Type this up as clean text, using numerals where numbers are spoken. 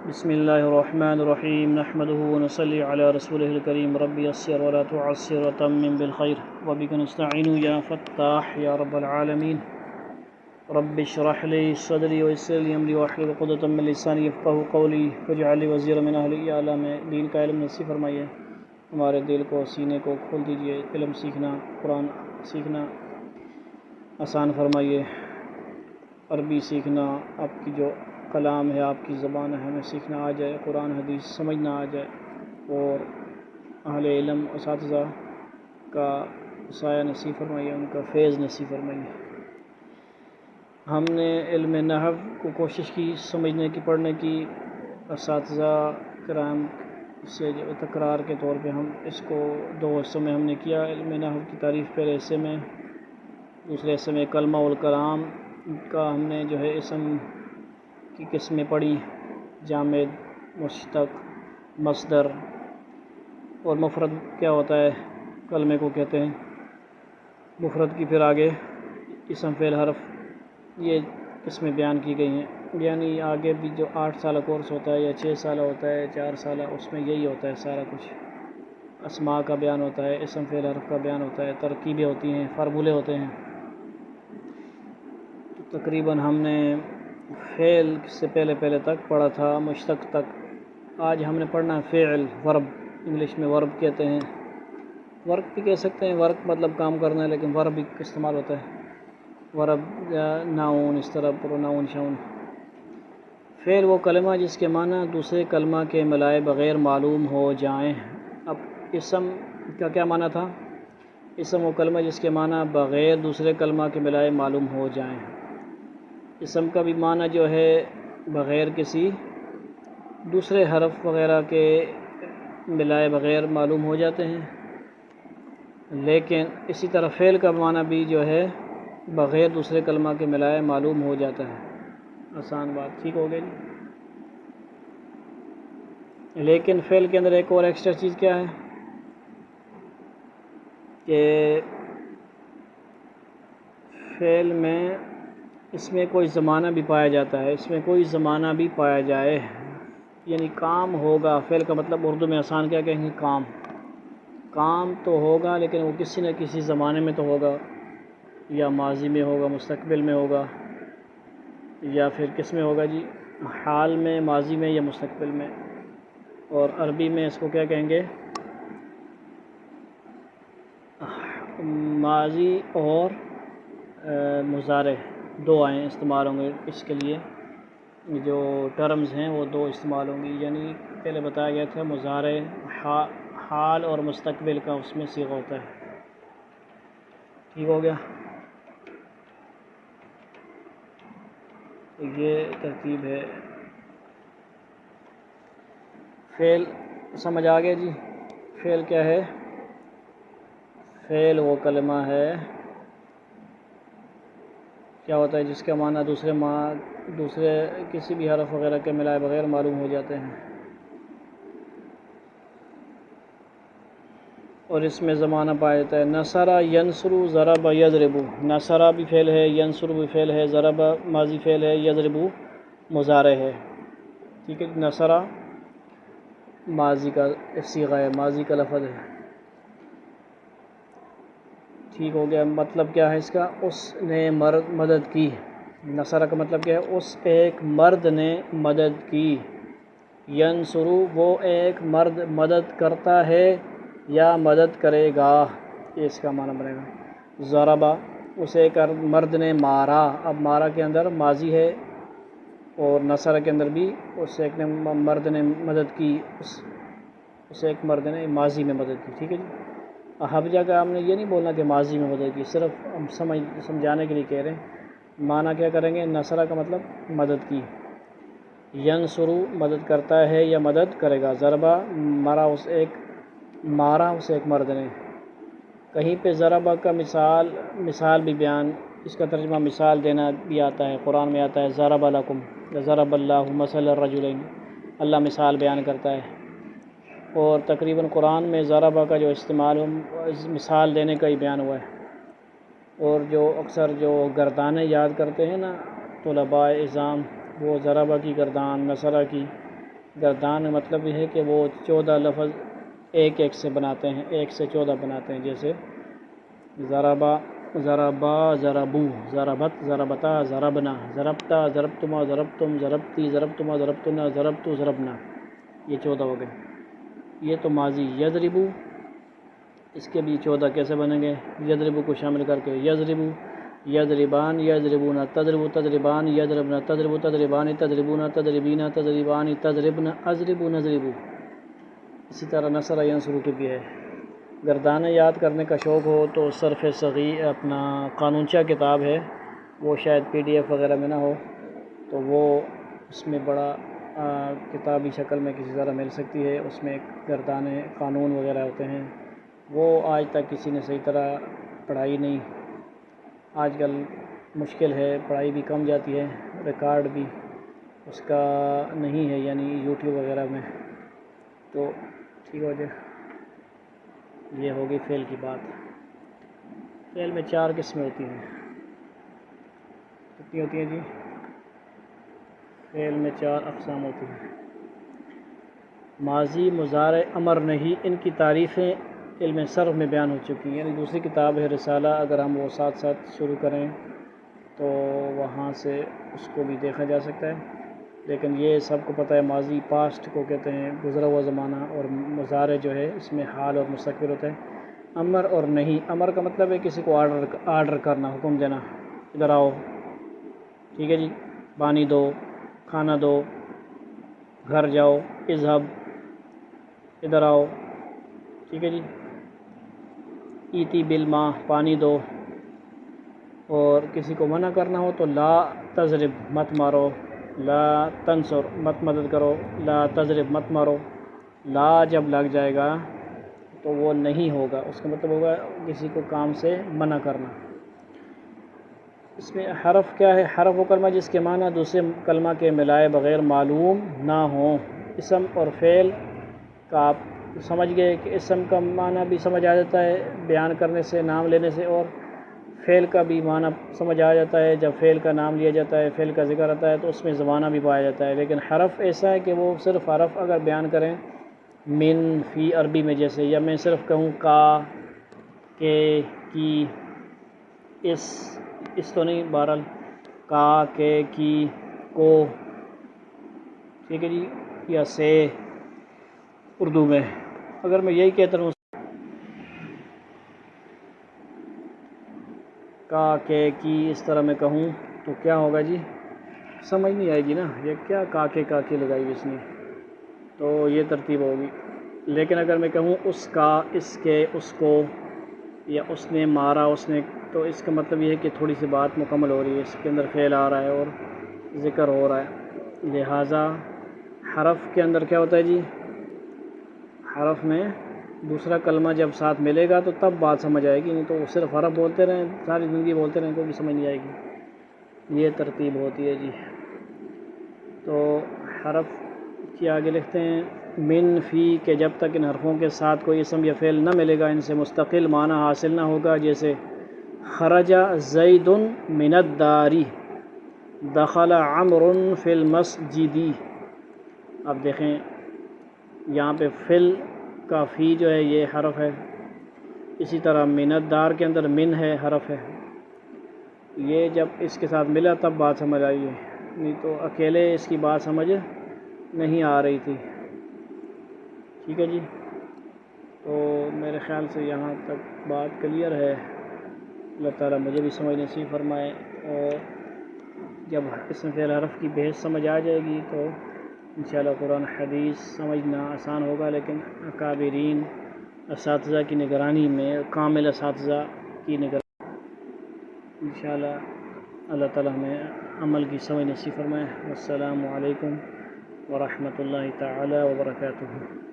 بسم اللہ الرحمن الرحیم نحمدہ ونصلی علی رسولہ الکریم رب یسر ولا تعسر وتمم بالخیر وبک نستعین یا فتاح یا رب العالمین رب اشرح لی صدری ویسر لی امری واحلل عقدۃ من لسانی یفقہوا قولی واجعل لی وزیرا من اہلی۔ یا اللہ میں دین کا علم نصیب فرمائیے، ہمارے دل کو سینے کو کھول دیجیے، علم سیکھنا قرآن سیکھنا آسان فرمائیے، عربی سیکھنا آپ کی جو کلام ہے، آپ کی زبان ہے، ہمیں سیکھنا آ جائے، قرآن حدیث سمجھنا آ جائے، اور اہل علم اساتذہ کا سایہ نصیب فرمائیے، ان کا فیض نصیب فرمائیے۔ ہم نے علم نحو کو کوشش کی سمجھنے کی، پڑھنے کی، اساتذہ کرام سے جو تکرار کے طور پہ ہم اس کو دو حصوں میں ہم نے کیا۔ علم نحو کی تعریف پہلے حصے میں، دوسرے حصے میں کلمہ والکلام کا ہم نے جو ہے اسم کی قسمیں پڑھی، جامد، مشتق، مصدر، اور مفرد کیا ہوتا ہے، کلمے کو کہتے ہیں، مفرد کی پھر آگے اسم فعل حرف، یہ قسمیں بیان کی گئی ہیں۔ یعنی آگے بھی جو 8 سالہ کورس ہوتا ہے یا 6 سالہ ہوتا ہے، 4 سالہ، اس میں یہی ہوتا ہے سارا کچھ، اسماء کا بیان ہوتا ہے، اسم فعل حرف کا بیان ہوتا ہے، ترکیبیں ہوتی ہیں، فارمولے ہوتے ہیں۔ تو تقریباً ہم نے فعل سے پہلے تک پڑھا تھا، مشتق تک۔ آج ہم نے پڑھنا ہے فعل، ورب، انگلش میں ورب کہتے ہیں، ورک بھی کہہ سکتے ہیں، ورک مطلب کام کرنا ہے، لیکن ورب بھی استعمال ہوتا ہے، ورب یا ناؤن، اس طرح پروناؤن شاؤن۔ فعل وہ کلمہ جس کے معنی دوسرے کلمہ کے ملائے بغیر معلوم ہو جائیں۔ اب اسم کا کیا معنی تھا؟ اسم وہ کلمہ جس کے معنی بغیر دوسرے کلمہ کے ملائے معلوم ہو جائیں۔ اسم کا بھی معنی جو ہے بغیر کسی دوسرے حرف وغیرہ کے ملائے بغیر معلوم ہو جاتے ہیں، لیکن اسی طرح فعل کا معنی بھی جو ہے بغیر دوسرے کلمہ کے ملائے معلوم ہو جاتا ہے۔ آسان بات، ٹھیک ہو گئی جی۔ لیکن فعل کے اندر ایک اور ایکسٹرا چیز کیا ہے کہ فعل میں اس میں کوئی زمانہ بھی پایا جاتا ہے، اس میں کوئی زمانہ بھی پایا جائے، یعنی کام ہوگا۔ فعل کا مطلب اردو میں آسان کیا کہیں گے، کام تو ہوگا، لیکن وہ کسی نہ کسی زمانے میں تو ہوگا، یا ماضی میں ہوگا، مستقبل میں ہوگا، یا پھر کس میں ہوگا جی، حال میں، ماضی میں یا مستقبل میں۔ اور عربی میں اس کو کیا کہیں گے، ماضی اور مضارع دو آئیں استعمال ہوں گے اس کے لیے، جو ٹرمز ہیں وہ دو استعمال ہوں گی۔ یعنی پہلے بتایا گیا تھا مضارع حال اور مستقبل کا اس میں صیغہ ہوتا ہے، ٹھیک ہو گیا۔ تو یہ ترتیب ہے۔ فعل سمجھ آ گیا جی؟ فعل کیا ہے؟ فعل وہ کلمہ ہے کیا ہوتا ہے جس کا معنی دوسرے کسی بھی حرف وغیرہ کے ملائے بغیر معلوم ہو جاتے ہیں، اور اس میں زمانہ پایا جاتا ہے۔ نصر ینصر، ضرب یضرب۔ نصر بھی فعل ہے، ینصر بھی فعل ہے، ضرب ماضی فعل ہے، یضرب مضارع ہے، ٹھیک ہے۔ نصر ماضی کا صیغہ ہے، ماضی کا لفظ ہے، ٹھیک ہو گیا۔ مطلب کیا ہے اس کا، اس نے مدد کی۔ نصر کا مطلب کیا ہے، اس ایک مرد نے مدد کی۔ ینصر، وہ ایک مرد مدد کرتا ہے یا مدد کرے گا، یہ اس کا معنی بنے گا۔ ضرب، اسے ایک مرد نے مارا۔ اب مارا کے اندر ماضی ہے، اور نصر کے اندر بھی اس ایک مرد نے مدد کی، اس ایک مرد نے ماضی میں مدد کی، ٹھیک ہے جی۔ ہر جگہ ہم نے یہ نہیں بولنا کہ ماضی میں مدد کی، صرف ہم سمجھانے کے لیے کہہ رہے ہیں۔ معنی کیا کریں گے، نصر کا مطلب مدد کی، ینصر مدد کرتا ہے یا مدد کرے گا، ضرب مارا اسے ایک مرد نے۔ کہیں پہ ضرب کا مثال بھی بیان، اس کا ترجمہ مثال دینا بھی آتا ہے، قرآن میں آتا ہے ضرب لکم، ضرب اللہ مثلا الرجلین، اللہ مثال بیان کرتا ہے۔ اور تقریباً قرآن میں ضرب کا جو استعمال مثال دینے کا ہی بیان ہوا ہے۔ اور جو اکثر جو گردانیں یاد کرتے ہیں نا طلباء اعظام، وہ ضرب کی گردان، نصر کی گردان کا مطلب یہ ہے کہ وہ 14 لفظ ایک ایک سے بناتے ہیں، 1 سے 14 بناتے ہیں، جیسے ضربا، ضربا، ضربو، ضربت، ضربتا، ضربنا، ضربتا، ضربتما، ضربتم، ضربتی، ضربتما، ضربتنا، ضربتو، ضربنا، یہ 14 ہو گئے۔ یہ تو ماضی۔ یضربو، اس کے بھی 14 کیسے بنیں گے؟ یضربو کو شامل کر کے یضربو، یضربان، یضربون، تضربو، تضربان، یضربن، تضربو، تضربان، تضربون، تضربین، تضربان، تضربن، اضربو، نضربو۔ اسی طرح نصر ینصرو کی بھی ہے۔ گردانیں یاد کرنے کا شوق ہو تو صرف صغیر اپنا قانونچہ کتاب ہے، وہ شاید PDF وغیرہ میں نہ ہو، تو وہ اس میں بڑا کتابی شکل میں کسی طرح مل سکتی ہے، اس میں گردانیں قانون وغیرہ ہوتے ہیں، وہ آج تک کسی نے صحیح طرح پڑھائی نہیں۔ آج کل مشکل ہے، پڑھائی بھی کم جاتی ہے، ریکارڈ بھی اس کا نہیں ہے، یعنی YouTube وغیرہ میں۔ تو ٹھیک ہو جائے، یہ ہوگی فعل کی بات۔ فعل میں 4 قسمیں ہوتی ہیں، کتنی ہوتی ہیں جی؟ فعل میں 4 اقسام ہوتی ہیں، ماضی، مضارع، امر، نہیں۔ ان کی تعریفیں علم صرف میں بیان ہو چکی ہیں، یعنی دوسری کتاب ہے رسالہ، اگر ہم وہ ساتھ ساتھ شروع کریں تو وہاں سے اس کو بھی دیکھا جا سکتا ہے، لیکن یہ سب کو پتہ ہے ماضی پاسٹ کو کہتے ہیں، گزرا ہوا زمانہ، اور مضارع جو ہے اس میں حال اور مستقبل ہوتا ہے۔ امر اور نہیں، امر کا مطلب ہے کسی کو آرڈر کرنا، حکم دینا، ادھر آؤ، ٹھیک ہے جی، پانی دو، کھانا دو، گھر جاؤ، اذهب، ادھر آؤ، ٹھیک ہے جی، ایتی بالماء، پانی دو۔ اور کسی کو منع کرنا ہو تو لا تضرب، مت مارو، لا تنصر، مت مدد کرو، لا تضرب، مت مارو۔ لا جب لگ جائے گا تو وہ نہیں ہوگا، اس کا مطلب ہوگا کسی کو کام سے منع کرنا۔ اس میں حرف کیا ہے؟ حرف و کلمہ جس کے معنی دوسرے کلمہ کے ملائے بغیر معلوم نہ ہوں۔ اسم اور فعل کا آپ سمجھ گئے کہ اسم کا معنی بھی سمجھ آ جاتا ہے بیان کرنے سے، نام لینے سے، اور فعل کا بھی معنی سمجھ آ جاتا ہے جب فعل کا نام لیا جاتا ہے، فعل کا ذکر آتا ہے تو اس میں زمانہ بھی پایا جاتا ہے۔ لیکن حرف ایسا ہے کہ وہ صرف حرف اگر بیان کریں، من، فی عربی میں جیسے، یا میں صرف کہوں کا، کے، کی، اس تو نہیں، بہرحال کا، کے، کی، کو، ٹھیک ہے جی، یا سے اردو میں۔ اگر میں یہی کہتا ہوں کا، کے، کی، اس طرح میں کہوں تو کیا ہوگا جی؟ سمجھ نہیں آئے گی نا، یہ کیا کا کے لگائی ہوئی اس نے، تو یہ ترتیب ہوگی۔ لیکن اگر میں کہوں اس کا، اس کے، اس کو، یا اس نے مارا، اس نے، تو اس کا مطلب یہ ہے کہ تھوڑی سی بات مکمل ہو رہی ہے، اس کے اندر فعل آ رہا ہے اور ذکر ہو رہا ہے۔ لہٰذا حرف کے اندر کیا ہوتا ہے جی؟ حرف میں دوسرا کلمہ جب ساتھ ملے گا تو تب بات سمجھ آئے گی، نہیں تو صرف حرف بولتے رہیں، ساری زندگی بولتے رہیں، کوئی بھی سمجھ نہیں آئے گی۔ یہ ترتیب ہوتی ہے جی۔ تو حرف کی آگے لکھتے ہیں من، فی، کہ جب تک ان حرفوں کے ساتھ کوئی اسم یا فعل نہ ملے گا، ان سے مستقل معنی حاصل نہ ہوگا، جیسے خرج زید من الدار، دخل عمرو فی المسجد۔ اب دیکھیں یہاں پہ فل کا فی جو ہے یہ حرف ہے، اسی طرح من الدار کے اندر من ہے، حرف ہے۔ یہ جب اس کے ساتھ ملا تب بات سمجھ آئی ہے، نہیں تو اکیلے اس کی بات سمجھ نہیں آ رہی تھی، ٹھیک ہے جی۔ تو میرے خیال سے یہاں تک بات کلیئر ہے۔ اللہ تعالیٰ مجھے بھی سمجھ نصیب فرمائے، اور جب اسم فعل حرف کی بحث سمجھ آ جائے گی تو انشاءاللہ قرآن حدیث سمجھنا آسان ہوگا، لیکن اکابرین اساتذہ کی نگرانی میں، کامل اساتذہ کی نگرانی، انشاءاللہ اللہ تعالیٰ ہمیں عمل کی سمجھ نصیب فرمائے۔ السلام علیکم ورحمۃ اللہ تعالی وبرکاتہ۔